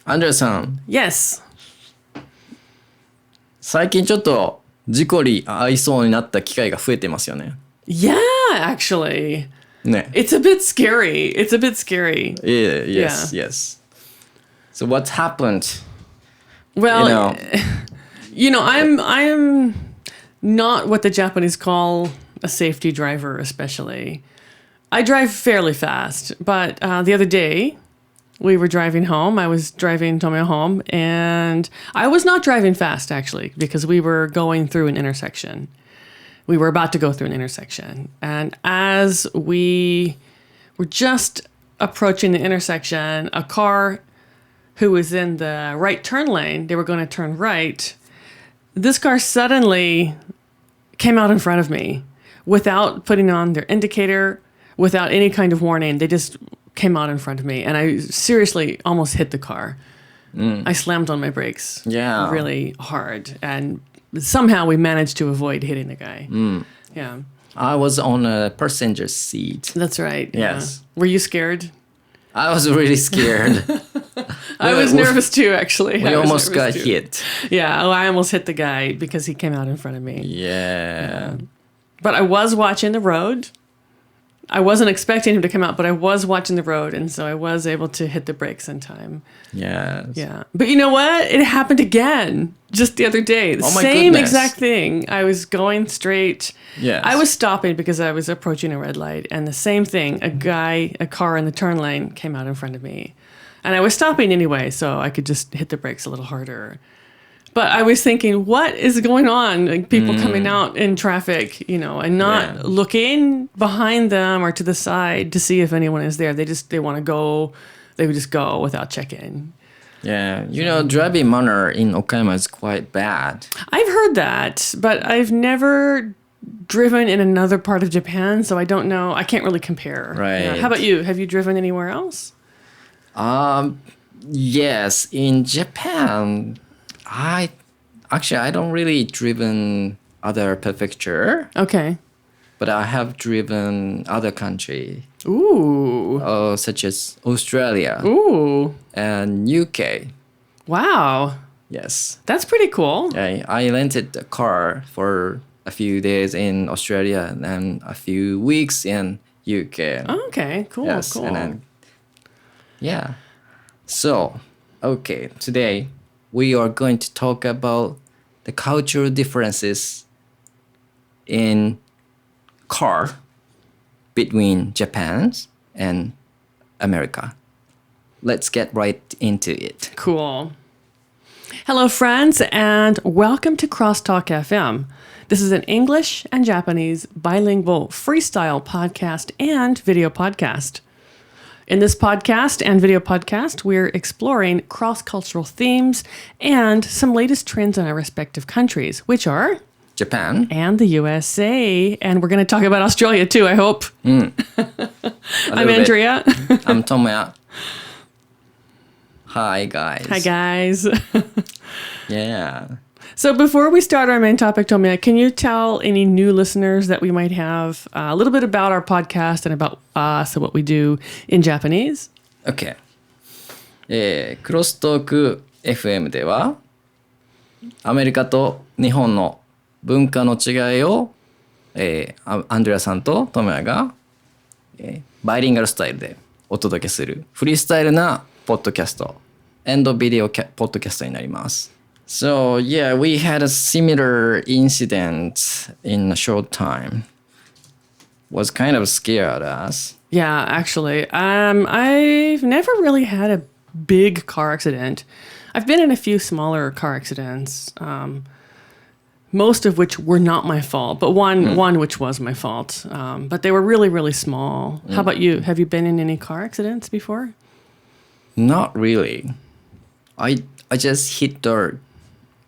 アンドレさん、Yes. 最近ちょっと事故に遭いそうになった機会が増えてますよね。Yeah, actually. ね。It's a bit scary. It's a bit scary. Yeah, yes, yes. So what happened? Well, I'm not what the Japanese call a safety driver, especially. I drive fairly fast, but the other day we were driving home. I was driving Tomoya home, and I was not driving fast, actually, because we were going through an intersection. We were about to go through an intersection. And as we were just approaching the intersection, a car who was in the right turn lane, they were going to turn right. This car suddenly came out in front of me without putting on their indicator, without any kind of warning. They just came out in front of me, and I seriously almost hit the car. I slammed on my brakes really hard, and somehow we managed to avoid hitting the guy. Yeah. I was on a passenger seat. That's right. Yes. Yeah. Were you scared? I was really scared. I was nervous too, actually. We almost got hit. Yeah, I almost hit the guy because he came out in front of me. Yeah. But I was watching the road. I wasn't expecting him to come out, but I was watching the road, and so I was able to hit the brakes in time. Yes. Yeah. But you know what? It happened again just the other day. The same exact thing. I was going straight. Yes. I was stopping because I was approaching a red light, and the same thing. A car in the turn lane came out in front of me. And I was stopping anyway, so I could just hit the brakes a little harder. But I was thinking, what is going on? Like people coming out in traffic, and not looking behind them or to the side to see if anyone is there. They want to go. They would just go without checking. Yeah. Driving manner in Okayama is quite bad. I've heard that, but I've never driven in another part of Japan, so I don't know. I can't really compare. Right. How about you? Have you driven anywhere else? Yes. In Japan, I don't really driven other prefecture. Okay. But I have driven other country. Ooh. Such as Australia. Ooh. And UK. Wow. Yes. That's pretty cool. I rented a car for a few days in Australia and then a few weeks in UK. Oh, okay. Cool. Yes. Cool. And then, yeah. So, okay, today we are going to talk about the cultural differences in car between Japan and America. Let's get right into it. Cool. Hello, friends, and welcome to CrossTalk FM. This is an English and Japanese bilingual freestyle podcast and video podcast. In this podcast and video podcast, we're exploring cross-cultural themes and some latest trends in our respective countries, which are Japan and the USA. And we're going to talk about Australia too, I hope. I'm Andrea. I'm Tomoya. Hi, guys. Hi, guys. Yeah. So before we start our main topic, Tomoya, can you tell any new listeners that we might have a little bit about our podcast and about us and what we do in Japanese? Okay. クロストーク FM ではアメリカと日本の文化の違いを、アンドレアさんとトモヤが、バイリンガルスタイルでお届けするフリースタイルなポッドキャスト&ビデオポッドキャストになります。So yeah, we had a similar incident in a short time. Was kind of scared us. Yeah, actually. I've never really had a big car accident. I've been in a few smaller car accidents, most of which were not my fault, but one which was my fault. But they were really, really small. How about you? Have you been in any car accidents before? Not really. I just hit the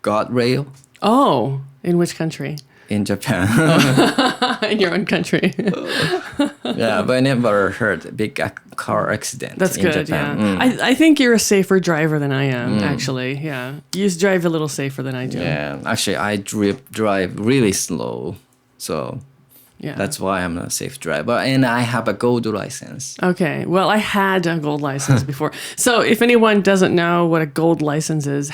guardrail. Oh, in which country? In Japan. In your own country. Yeah, but I never heard a big car accident. That's in good, Japan. yeah. I think you're a safer driver than I am, actually. Yeah. You drive a little safer than I do. Yeah, actually, I drive really slow. So, Yeah. That's why I'm a safe driver. And I have a gold license. Okay. Well, I had a gold license before. So if anyone doesn't know what a gold license is,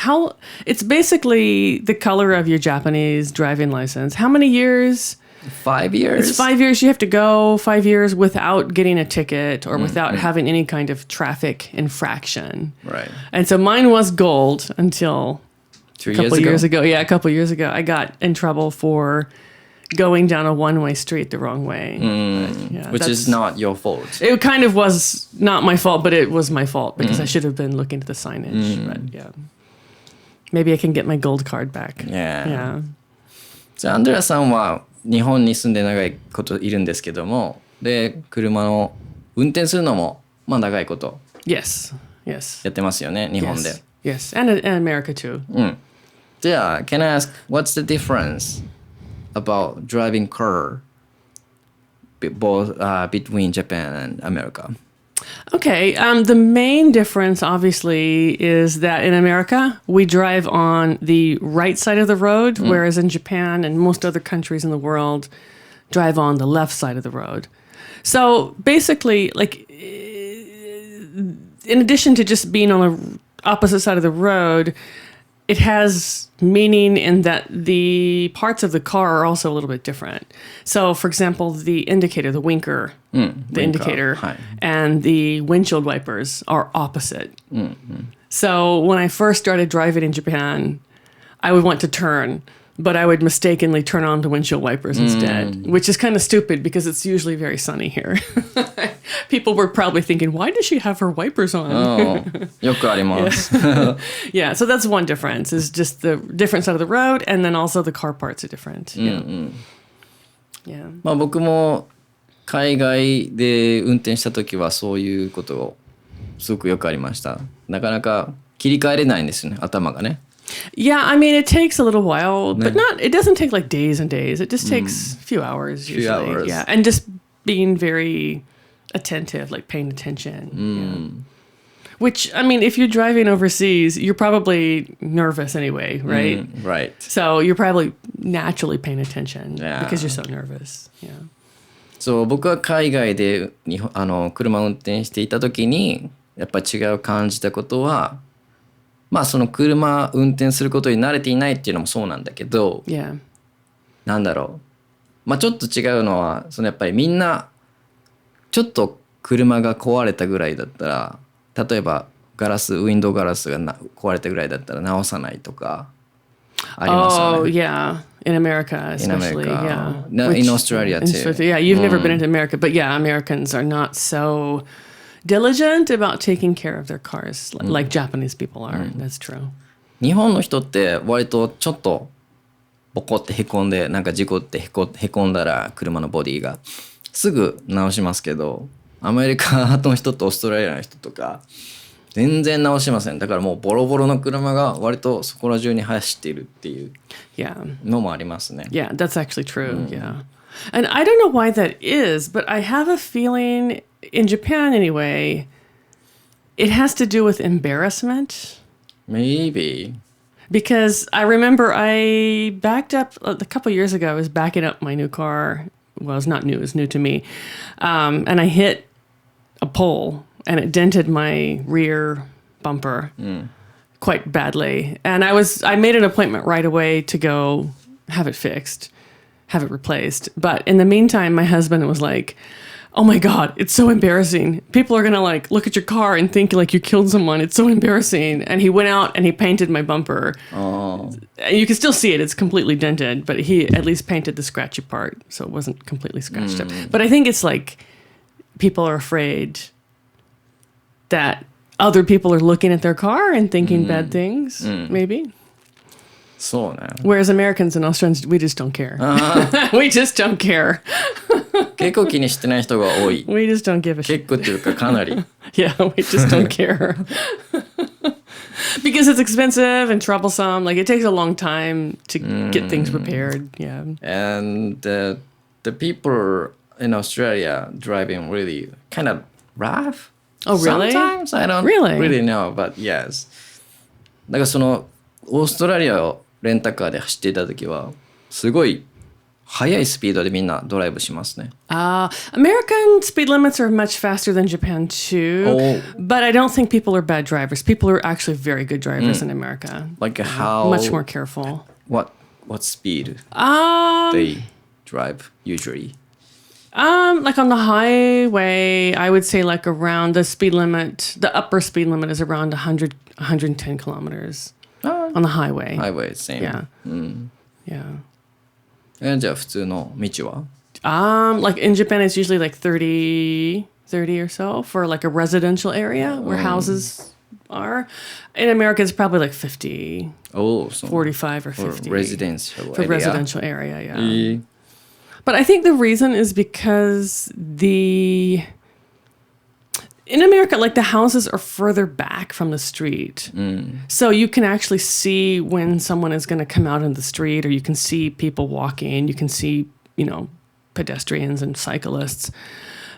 it's basically the color of your Japanese driving license. How many years? 5 years? It's 5 years. You have to go 5 years without getting a ticket or without having any kind of traffic infraction. Right. And so mine was gold until a couple years ago. Yeah, a couple years ago. I got in trouble for going down a one-way street the wrong way. Which is not your fault. It kind of was not my fault, but it was my fault because I should have been looking at the signage. But yeah. Maybe I can get my gold card back. Yeah. じゃあアンドレアさんは日本に住んで長いこといるんですけども、で車の運転するのもまあ長いこと Yes. やってますよね、日本で。Yes. And America too. じゃあ Can I ask what's the difference about driving car both between Japan and America? Okay, the main difference, obviously, is that in America, we drive on the right side of the road, whereas in Japan and most other countries in the world, drive on the left side of the road. So basically, like, in addition to just being on the opposite side of the road, it has meaning in that the parts of the car are also a little bit different. So, for example, the indicator, the winker, indicator, and the windshield wipers are opposite. So when I first started driving in Japan, I would want to turn, but I would mistakenly turn on the windshield wipers instead, which is kind of stupid because it's usually very sunny here. People were probably thinking, why does she have her wipers on? よくあります。Yeah, so that's one difference, is just the different side of the road, and then also the car parts are different. Yeah. まあ僕も海外で運転した時はそういうことをすごくよくありました。なかなか切り替えれないんですよね、頭がね。Yeah, I mean, it takes a little while, but it doesn't take like days and days. It just takes a few hours usually. Yeah, and just being very attentive, like paying attention. Yeah. Which, I mean, if you're driving overseas, you're probably nervous anyway, right? Right. So you're probably naturally paying attention because you're so nervous. Yeah. そう、僕は海外で車を運転していた時にやっぱり違う感じたことは、まあその車運転することに慣れていないっていうのもそうなんだけど、なんだろう、まあちょっと違うのはそのやっぱりみんなちょっと車が壊れたぐらいだったら、例えばウィンドウガラスが壊れたぐらいだったら直さないとかありますよね。Oh, yeah. In America, especially. Yeah. No, in Australia too. Yeah, you've never been into America, but yeah, Americans are not so diligent about taking care of their cars like Japanese people are. That's true. 日本の人って割とちょっとボコってへこんで、なんか事故ってへこんだら車のボディがすぐ直しますけど、アメリカの人とオーストラリアの人とか全然直しません。だからもうボロボロの車が割とそこら中に走っているっていうのもありますね。Yeah, that's actually true. Yeah. And I don't know why that is, but I have a feeling in Japan anyway, it has to do with embarrassment. Maybe. Because I remember I backed up a couple years ago. I was backing up my new car. Well, it's not new. It was new to me. And I hit a pole and it dented my rear bumper quite badly. And I made an appointment right away to go have it fixed, have it replaced. But in the meantime, my husband was like, oh my God, it's so embarrassing. People are going to like look at your car and think like you killed someone. It's so embarrassing. And he went out and he painted my bumper. Oh. And you can still see it. It's completely dented, but he at least painted the scratchy part. So it wasn't completely scratched up. But I think it's like people are afraid that other people are looking at their car and thinking bad things, maybe. そうね。Whereas Americans and Australians, we just don't care. We just don't care. 結構気にしてない人が多い。We just don't give a shit. 結構っていうかかなり。Yeah, we just don't care. Because it's expensive and troublesome. Like it takes a long time to get things repaired. Yeah. And the people in Australia driving really kind of rough. Oh, really? Sometimes I don't really know, but yes. だからそのオーストラリアをレンタカーで走っていた時はすごい速いスピードでみんなドライブしますね。American speed limits are much faster than Japan too. Oh. But I don't think people are bad drivers. People are actually very good drivers in America. Like how Much more careful. What speed they drive usually? Like on the highway, I would say like around the speed limit, the upper speed limit is around 110 kilometers on the highway. Highway, same. Yeah. Yeah. じゃあ普通の道は Like in Japan, it's usually like 30 or so for like a residential area where houses are. In America, it's probably like 50, 45 or 50. For residential For area. residential area, yeah. But I think the reason is because in America, like the houses are further back from the street. So you can actually see when someone is going to come out in the street, or you can see people walking, you can see, pedestrians and cyclists.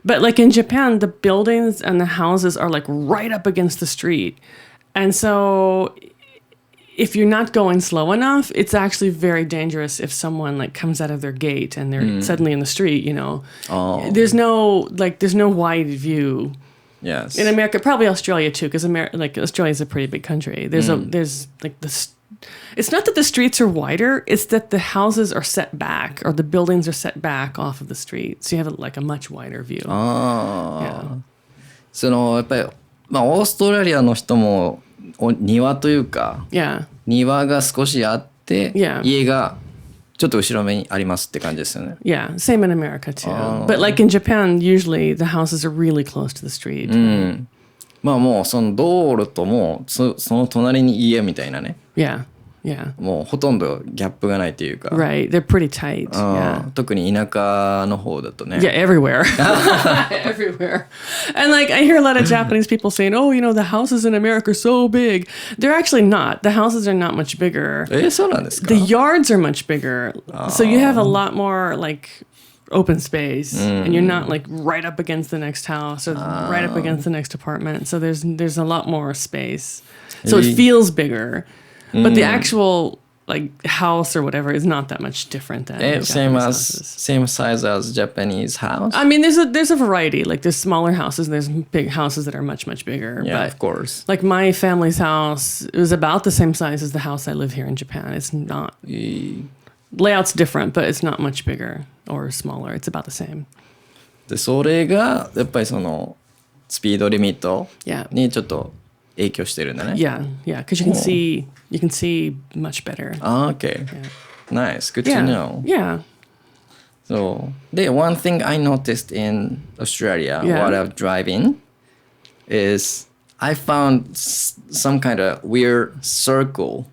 But like in Japan, the buildings and the houses are like right up against the street. And so if you're not going slow enough, it's actually very dangerous if someone like comes out of their gate and they're suddenly in the street, There's no wide view. Yes. In America, probably Australia too, because Australia is a pretty big country. There's like this. It's not that the streets are wider; it's that the houses are set back, or the buildings are set back off of the street, so you have like a much wider view. そのやっぱりオーストラリアの人も庭というか、庭が少しあって、家がちょっと後ろ目にありますって感じですよね。Yeah, same in America too. But like in Japan, usually the houses are really close to the street. まあもうその道路ともうその隣に家みたいなね。Yeah. もうほとんどギャップがないというか。Right, they're pretty tight. Yeah. 特に田舎の方だとね。Yeah, everywhere. Everywhere. And like I hear a lot of Japanese people saying, "Oh, the houses in America are so big." They're actually not. The houses are not much bigger. そうなんですか? The yards are much bigger. So you have a lot more like open space, and you're not like right up against the next house or right up against the next apartment. So there's a lot more space. So it feels bigger. But the actual like house or whatever is not that much different than same size as Japanese house. I mean, there's a variety. Like there's smaller houses, and there's big houses that are much bigger. Yeah, but of course. Like my family's house, it was about the same size as the house I live here in Japan. It's not layout's different, but it's not much bigger or smaller. It's about the same. でそれがやっぱりそのスピードリミットにちょっと影響してるんだね。Yeah, because you can see much better. Okay. Nice. Good to know. Yeah. So, one thing I noticed in Australia while I'm driving is I found some kind of weird circle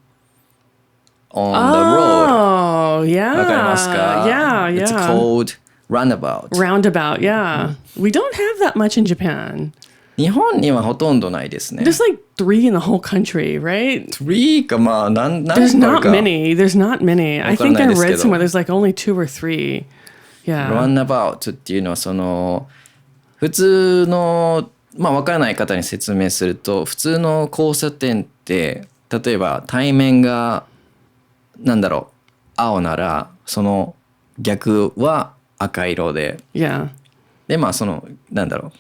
on the road. Oh, yeah. わかりますか? Yeah. It's called roundabout. Roundabout, yeah. We don't have that much in Japan. 日本にはほとんどないですね。There's like 3 in the whole country, right? 3かまあ何 There's not many. There's not many. I think I read somewhere there's like only 2 or 3. Yeah. Roundabout っていうのはその普通のまあ分からない方に説明すると普通の交差点って例えば対面がなんだろう青ならその逆は赤色で、でまあそのなんだろう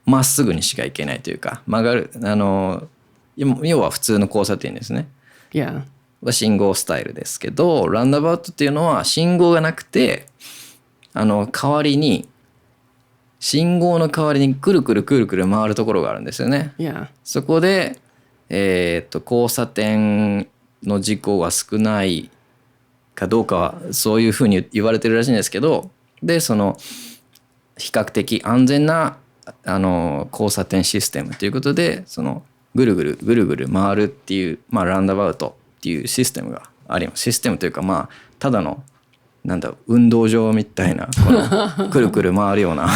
まっすぐにしか行けないというか曲がる要は普通の交差点ですね。信号スタイルですけどラウンドアバウトっていうのは信号がなくて代わりに信号の代わりにくるくる回るところがあるんですよね。そこで交差点の事故が少ないかどうかはそういうふうに言われてるらしいんですけどでその比較的安全な交差点システムということでそのぐるぐる回るっていう、まあ、ラウンドアバウトっていうシステムがあります。システムというかまあただのなんだ運動場みたいなこのくるくる回るような。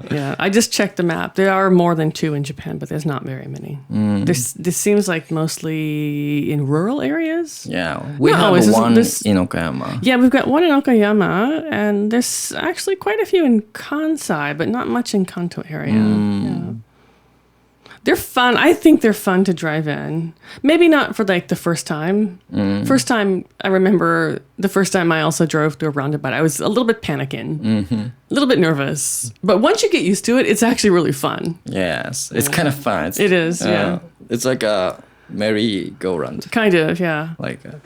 Yeah, I just checked the map. There are more than 2 in Japan, but there's not very many. This seems like mostly in rural areas. Yeah, we have one in Okayama. Yeah, we've got one in Okayama, and there's actually quite a few in Kansai, but not much in Kanto area. They're fun. I think they're fun to drive in. Maybe not for like the first time. First time, I remember the first time I also drove through a roundabout. I was a little bit panicking, a little bit nervous. But once you get used to it, it's actually really fun. Yes, it's kind of fun. It is, yeah. It's like a merry-go-round. Kind of, yeah. Like a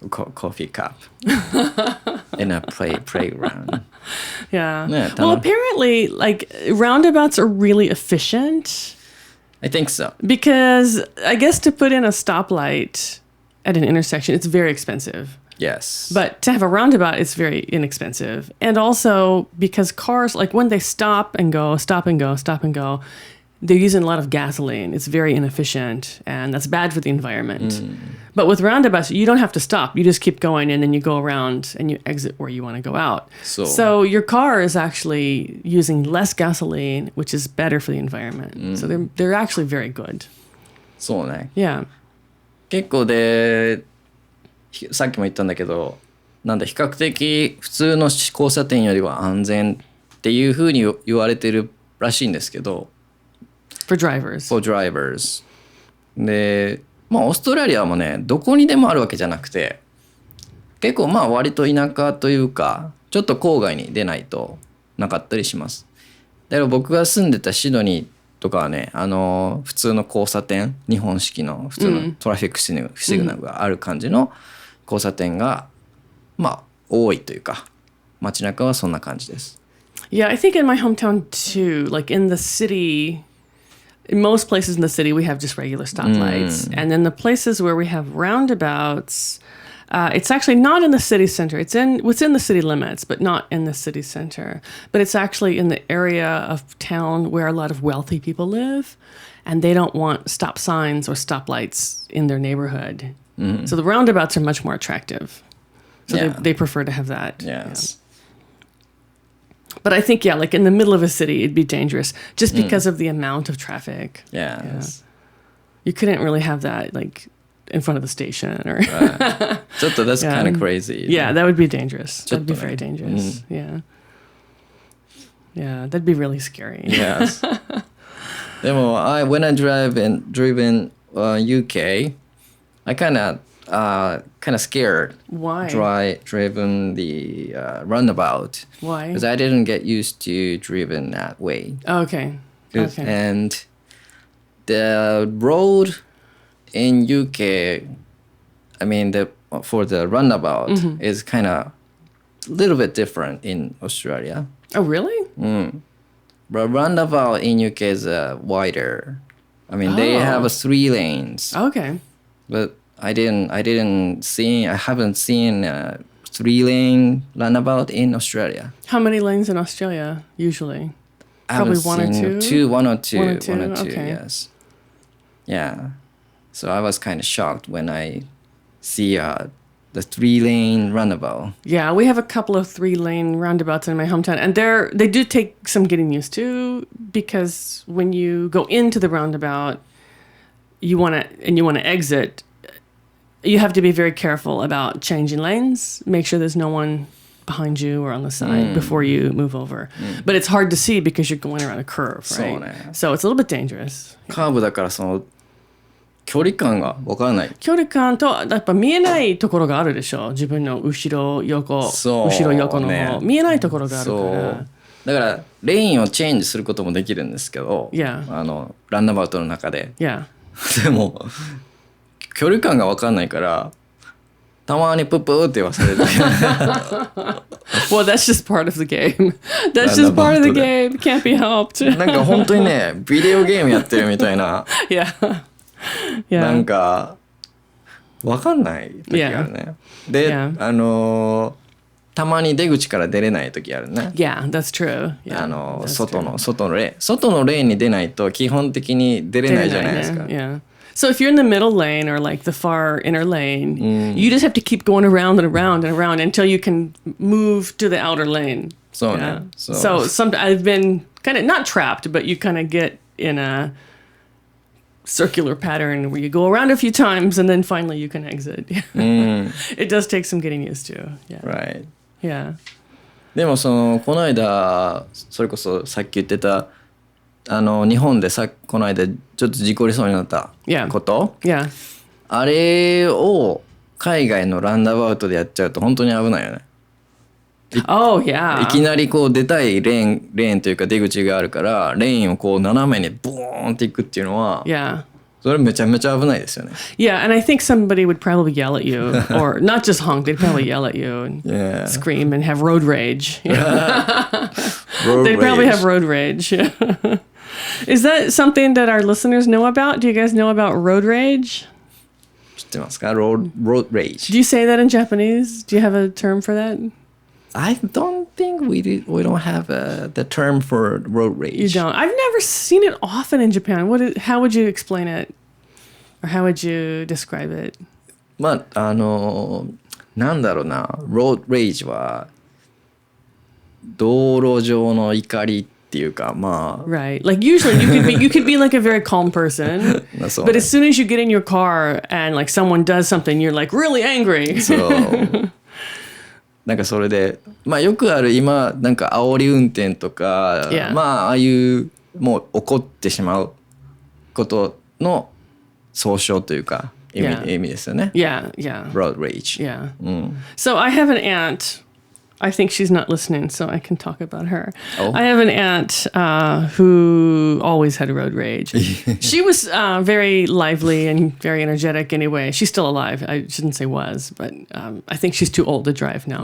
coffee cup in a playground. Yeah. Yeah, well, apparently, like, roundabouts are really efficient. I think so. Because I guess to put in a stoplight at an intersection, it's very expensive. Yes. But to have a roundabout, it's very inexpensive. And also because cars, like when they stop and go, they're using a lot of gasoline. It's very inefficient, and that's bad for the environment. But with roundabouts, you don't have to stop. You just keep going, and then you go around and you exit where you want to go out. So your car is actually using less gasoline, which is better for the environment. So they're actually very good. そうね。 Yeah. 結構で、さっきも言ったんだけど、なんだ比較的普通の交差点よりは安全っていう風に言われてるらしいんですけど。For drivers. For drivers. で、まあオーストラリアもね、どこにでもあるわけじゃなくて、結構まあ割と田舎というか、ちょっと郊外に出ないとなかったりします。だから僕が住んでたシドニーとかはね、普通の交差点、日本式の普通のトラフィックシグナルがある感じの交差点が、まあ多いというか、街中はそんな感じです。Yeah, I think in my hometown too, like in the city, in most places in the city, we have just regular stoplights. And then the places where we have roundabouts, it's actually not in the city center. It's within the city limits, but not in the city center. But it's actually in the area of town where a lot of wealthy people live, and they don't want stop signs or stoplights in their neighborhood. So the roundabouts are much more attractive. So they prefer to have that. Yes. Yeah. But I think, yeah, like in the middle of a city, it'd be dangerous just because of the amount of traffic. Yes. Yeah. You couldn't really have that, like, in front of the station or... That's kind of crazy. Yeah, that would be dangerous. That'd be very dangerous. Yeah. Yeah, that'd be really scary. Yes. でも、when I drive in UK, I kind of scared. Why? Driven the roundabout. Why? Because I didn't get used to driving that way. Okay. And the road in UK, I mean, for the roundabout is kind of a little bit different in Australia. Oh, really? But roundabout in UK is wider. I mean, they have 3 lanes. Okay. But I haven't seen a 3-lane roundabout in Australia. How many lanes in Australia usually? Probably one or two? One or two, okay. Yes. Yeah. So I was kind of shocked when I see the 3-lane roundabout. Yeah, we have a couple of 3-lane roundabouts in my hometown, and they do take some getting used to, because when you go into the roundabout, you want to exit, you have to be very careful about changing lanes, make sure there's no one behind you or on the side before you move over. But it's hard to see because you're going around a curve, right? So it's a little bit dangerous. カーブだからその距離感が分からない。距離感とやっぱ見えないところがあるでしょ。自分の後ろ横の方、見えないところがあるから。だからレインをチェンジすることもできるんですけど、ランナバウトの中で。でも距離感が分かんないからたまにプップーって言わされてWell, that's just part of the game. That's just part of the game. Can't be helped. なんか本当にねビデオゲームやってるみたいななんか分かんない時あるね。で、たまに出口から出れない時あるね。Yeah, that's true. 外のレーンに出ないと基本的に出れないじゃないですか。So if you're in the middle lane or like the far inner lane, you just have to keep going around and around and around until you can move to the outer lane. So I've been kind of not trapped, but you kind of get in a circular pattern where you go around a few times and then finally you can exit. It does take some getting used to. Right. Yeah. でもこの間それこそさっき言ってた日本でこの間ちょっと事故りそうになったこと、Yeah. あれを海外のランダーバウトでやっちゃうと本当に危ないよね。Oh, yeah. いきなりこう出たいレーンというか出口があるからレーンをこう斜めにボーンっていくっていうのは、Yeah. それめちゃめちゃ危ないですよね。Yeah, and I think somebody would probably yell at you, or not just honk, they'd probably yell at you and Yeah. scream and have road rage. Road They'd probably rage. have road rage. Is that something that our listeners know about? Do you guys know about road rage? 知ってますか？ road Do rage. you say that in Japanese? Do you have a term for that? I don't think we don't have the term for road rage. You don't. I've never seen it often in Japan. How would you explain it? Or how would you describe it? まあなんだろうな、road rage は道路上の怒りっていうか、まあ Right. Like usually you could be like a very calm person, そう but as soon as you get in your car and like someone does something, you're like really angry. そうなんかそれでまあよくある今なんか煽り運転とか、Yeah. まあああいうもう怒ってしまうことの総称というか意 Yeah. 味ですよね。 Yeah, yeah. road rage. Yeah. So I have an aunt. I think she's not listening, so I can talk about her. Oh. I have an aunt who always had road rage. She was very lively and very energetic anyway. She's still alive. I shouldn't say was, but I think she's too old to drive now.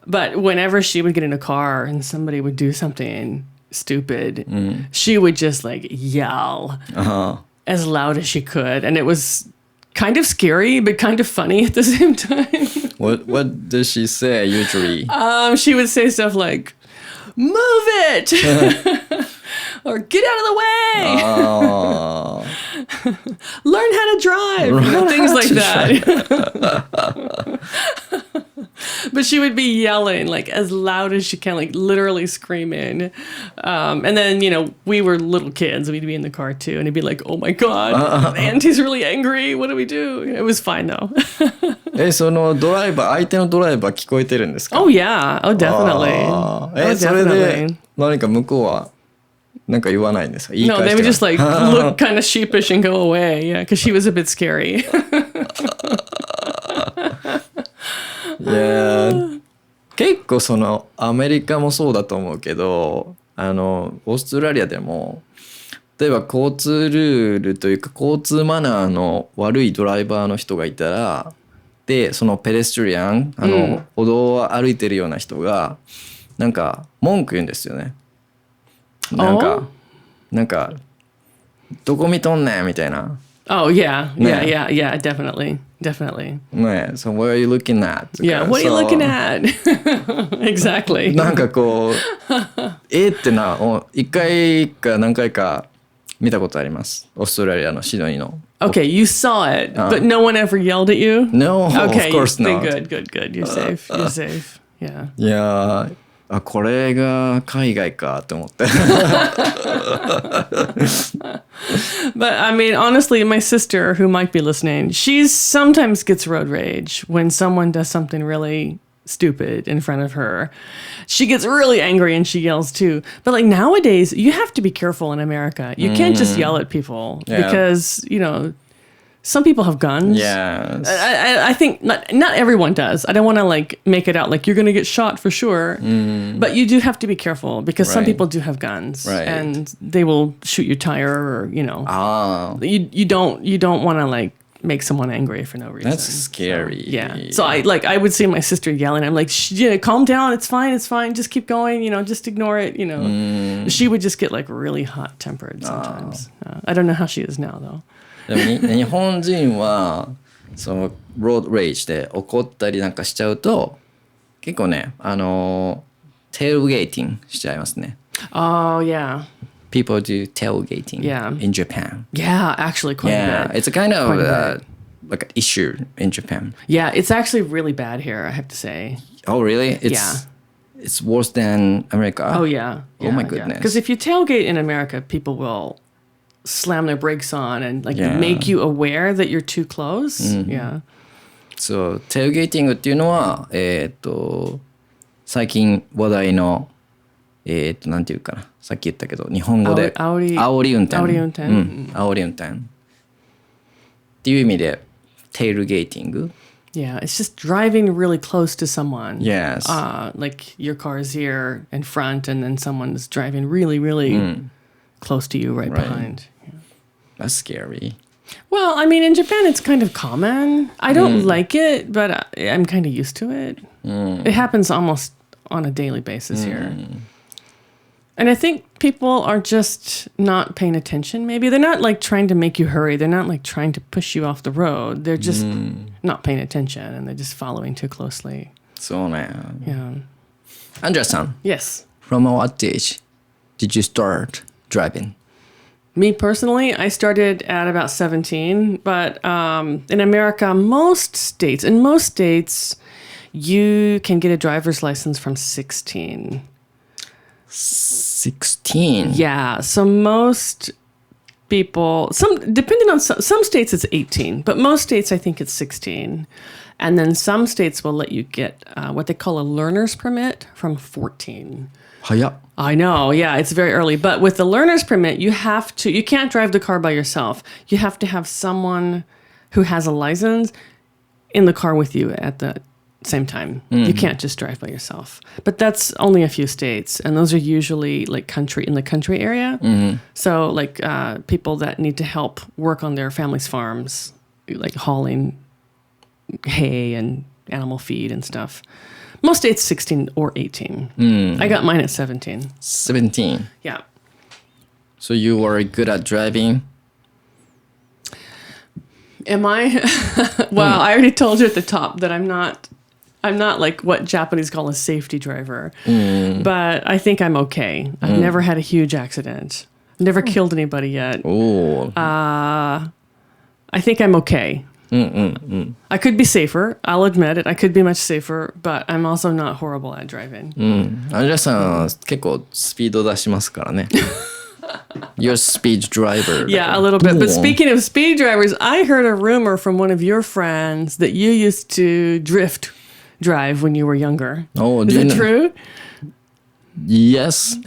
But whenever she would get in a car and somebody would do something stupid, she would just like yell as loud as she could. And it was kind of scary, but kind of funny at the same time. What does she say usually? She would say stuff like, "Move it," or "Get out of the way." Learn how to drive. Things like that. But she would be yelling like as loud as she can, like literally screaming. And then, we were little kids. We'd be in the car too. And it'd be like, "Oh my God, Auntie's really angry. What do we do?" It was fine though. その相手のドライバー聞こえてるんですか？ Oh yeah. Oh, definitely. それで何か向こうはなんか言わないんですか？言い No, 返 they して would just like look kind of sheepish and go away. Yeah, because she was a bit scary. いや結構そのアメリカもそうだと思うけどオーストラリアでも例えば交通ルールというか交通マナーの悪いドライバーの人がいたらでそのペデストリアン歩道を歩いてるような人がなんか文句言うんですよね。なんかどこ見とんねんみたいな。Oh yeah, Yeah. yeah, definitely. ね、so what are you looking at? Yeah, what are you looking at? Exactly. なんかこうって一回か何回か見たことあります。オーストラリアのシドニーの。Okay, you saw it, but no one ever yelled at you? No, Okay, of course not. Good. You're safe. You're safe. Yeah. いやこれが海外かと思って。But I mean, honestly, my sister, who might be listening, she sometimes gets road rage when someone does something really stupid in front of her. She gets really angry and she yells too. But like nowadays, you have to be careful in America. You can't just yell at people because, some people have guns. Yeah. I think not everyone does. I don't want to like make it out like you're going to get shot for sure. But you do have to be careful because some Right. people do have guns Right. and they will shoot your tire or, you don't want to like make someone angry for no reason. That's scary. So, yeah. So I would see my sister yelling. I'm like, calm down. It's fine. Just keep going. Just ignore it. She would just get like really hot tempered sometimes. I don't know how she is now though. でも日本人はそのロードレイジで怒ったりなんかしちゃうと結構ねtailgating しちゃいますね。Oh yeah. People do tailgating Yeah. in Japan. Yeah, actually quite a bit. It's a kind of Quite a like an issue in Japan. Yeah, it's actually really bad here, I have to say. Oh really? It's worse than America. Oh yeah. Oh my goodness. Because if you tailgate in America, people will slam their brakes on and like make you aware that you're too close. Yeah. そう、テールゲーティングっていうのは最近話題のなんていうかな。さっき言ったけど、日本語で煽り運転。煽り運転。煽り運転。っていう意味で、テールゲーティング。Yeah, it's just driving really close to someone. Yes. Like your car is here in front, and then someone's driving really, really close to you right behind. Yeah. That's scary. Well, I mean, in Japan, it's kind of common. I don't like it, but I'm kind of used to it. It happens almost on a daily basis here. And I think people are just not paying attention. Maybe they're not like trying to make you hurry. They're not like trying to push you off the road. They're just not paying attention, and they're just following too closely. そうね。 Yeah. Andrea さん、 Yes. from what age did you start driving? Me personally, I started at about 17, but in America, in most states, you can get a driver's license from 16. 16? Yeah, so most people, depending on some states, it's 18, but most states, I think it's 16. And then some states will let you get what they call a learner's permit from 14. 早っ。 I know, yeah, it's very early. But with the learner's permit, you can't drive the car by yourself. You have to have someone who has a license in the car with you at the same time. You can't just drive by yourself. But that's only a few states, and those are usually like in the country area. So like people that need to help work on their family's farms, like hauling hay and animal feed and stuff. Most states 16 or 18. I got mine at 17. 17. Yeah. So you were good at driving? Am I? Well, I already told you at the top that I'm not like what Japanese call a safety driver. But I think I'm okay. I've never had a huge accident. Never killed anybody yet. Oh. I think I'm okay. I could be safer. I'll admit it. I could be much safer, but I'm also not horrible at driving. アンジェラさん、結構スピード出しますからね。You're a speed driver. Yeah, a little bit. But speaking of speed drivers, I heard a rumor from one of your friends that you used to drift drive when you were younger. Oh, Is it true? Yes.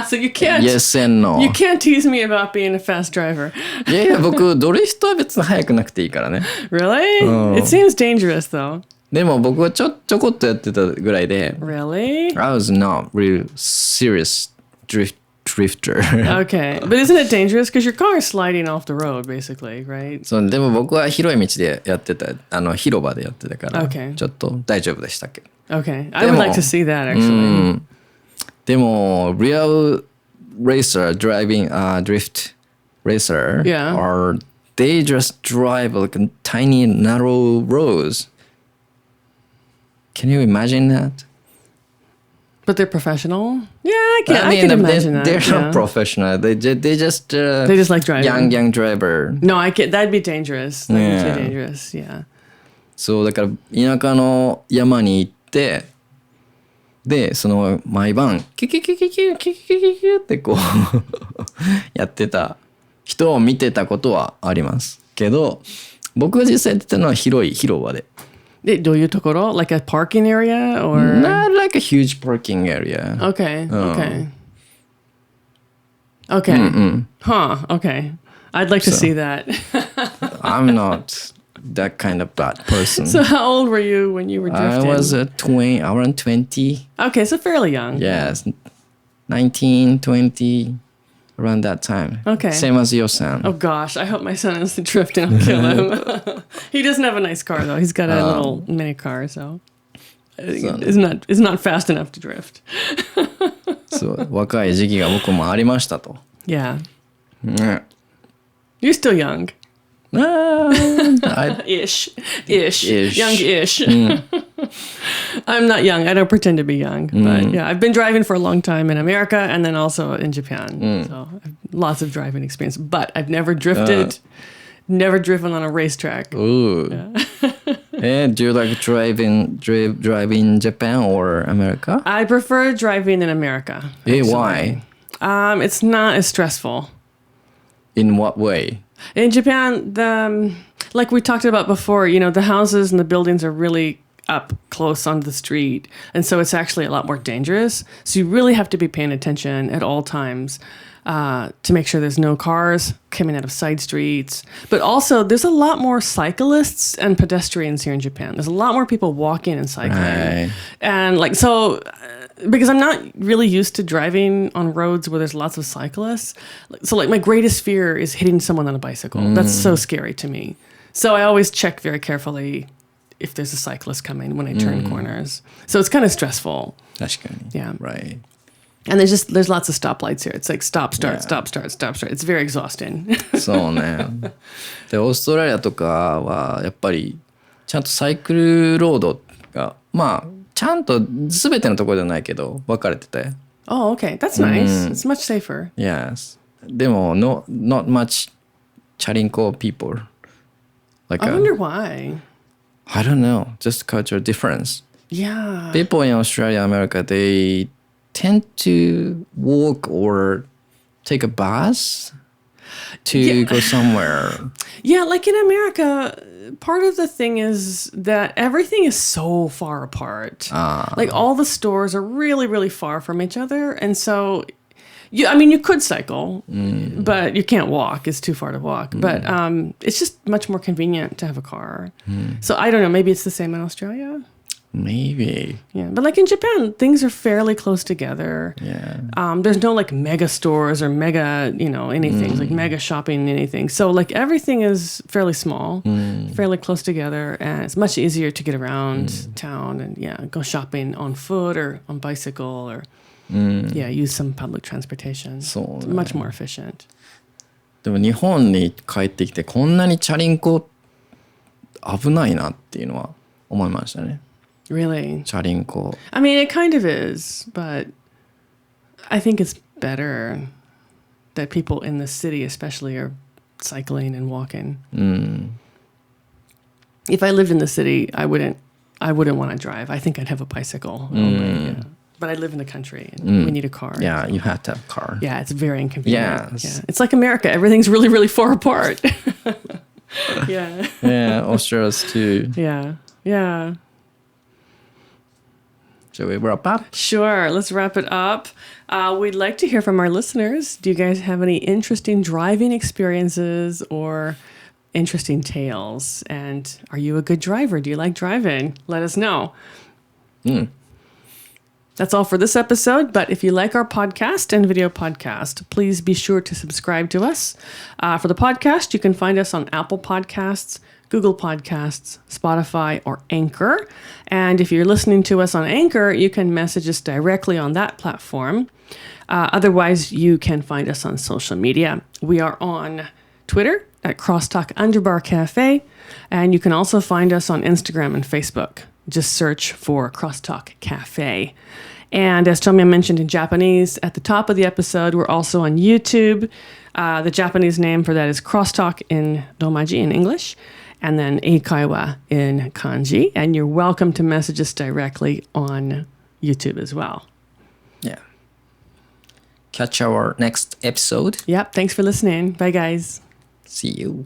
So you can't. Yes and no. You can't tease me about being a fast driver. いやいや、僕、ドリフトは別に速くなくていいからね。 Really? It seems dangerous, though. でも僕はちょこっとやってたぐらいで、Really? I was not really serious drifter. Okay. But isn't it dangerous? Because your car is sliding off the road, basically, right? そうでも僕は広い道でやってた、広場でやってたから、 Okay. ちょっと大丈夫でしたっけ。 Okay. I would like to see that, actually. でも、real racer driving, drift racer, Yeah. or they just drive like a tiny narrow roads. Can you imagine that? But they're professional? Yeah, I can imagine that. They're yeah. not professional. They just They just like driving. young driver. No, I can't. That'd be dangerous. That'd be Yeah. too dangerous. Yeah. そうだから田舎の山に行ってでその毎晩キュキュキュキュキュキュキュキュキュってこうやってた人を見てたことはありますけど僕が実際やってたのは広い広場で。どういうところ? Like a parking area or? Not like a huge parking area. Okay. Okay. Okay. Huh. Okay. I'd like to see that. I'm not that kind of bad person. So how old were you when you were drifting? I was around 20. Okay, so fairly young. Yes. 19, 20, around that time. Okay. Same as your son. Oh gosh, I hope my son is drifting. I'll kill him. He doesn't have a nice car though. He's got a little mini car, so it's not fast enough to drift. そう若い時期が僕もありましたと。 Yeah. ね You're still young. Ish. Young-ish. I'm not young. I don't pretend to be young. But yeah, I've been driving for a long time in America and then also in Japan. So I've lots of driving experience. But I've never drifted, never driven on a racetrack. Ooh. And do you like driving Japan or America? I prefer driving in America. Hey, actually. why? It's not as stressful. In what way? In Japan, like we talked about before, the houses and the buildings are really up close onto the street. And so it's actually a lot more dangerous. So you really have to be paying attention at all times to make sure there's no cars coming out of side streets. But also, there's a lot more cyclists and pedestrians here in Japan. There's a lot more people walking and cycling. Right. And like, so, because I'm not really used to driving on roads where there's lots of cyclists. So like my greatest fear is hitting someone on a bicycle. That's so scary to me. So I always check very carefully if there's a cyclist coming when I turn corners. So it's kind of stressful. 確かに。Yeah. Right. And there's lots of stoplights here. It's like stop, start, Yeah. stop, start, stop, start. It's very exhausting. そうね。で、オーストラリアとかはやっぱりちゃんとサイクルロードがまあちゃんと全てのところじゃないけど分かれてて。Oh, okay. That's nice. It's much safer. Yes. でもnot much チャリンコ people. Like I wonder why. I don't know. Just cultural difference. Yeah. People in Australia, America, they tend to walk or take a bus to go somewhere. Yeah, like in America, part of the thing is that everything is so far apart. Like all the stores are really, really far from each other. And so, you could cycle, but you can't walk. It's too far to walk. But it's just much more convenient to have a car. So I don't know. Maybe it's the same in Australia. Maybe. Yeah, but like in Japan, things are fairly close together. Yeah. There's no like mega stores or mega, anything, like mega shopping, anything. So like everything is fairly small, fairly close together, and it's much easier to get around town and go shopping on foot or on bicycle or use some public transportation. So It's much more efficient. でも日本に帰ってきてこんなにチャリンコ危ないなっていうのは思いましたね。Really? チャリンコ。I mean, it kind of is, but I think it's better that people in the city especially are cycling and walking. If I lived in the city, I wouldn't want to drive. I think I'd have a bicycle. But I live in the country and we need a car. Yeah, you have to have a car. Yeah, it's very inconvenient. Yes. Yeah. It's like America. Everything's really, really far apart. Yeah. Yeah, Australia's too. Yeah. Yeah. Shall we wrap up? Sure. Let's wrap it up. We'd like to hear from our listeners. Do you guys have any interesting driving experiences or interesting tales? And are you a good driver? Do you like driving? Let us know. That's all for this episode. But if you like our podcast and video podcast, please be sure to subscribe to us. For the podcast, you can find us on Apple Podcasts, Google Podcasts, Spotify, or Anchor. And if you're listening to us on Anchor, you can message us directly on that platform. Otherwise, you can find us on social media. We are on Twitter at CrossTalk_Cafe, and you can also find us on Instagram and Facebook. Just search for CrossTalk Cafe. And as Tomia mentioned in Japanese, at the top of the episode, we're also on YouTube. The Japanese name for that is CrossTalk in Romaji in English, and then Eikaiwa in Kanji. And you're welcome to message us directly on YouTube as well. Yeah. Catch our next episode. Yep. Thanks for listening. Bye, guys. See you.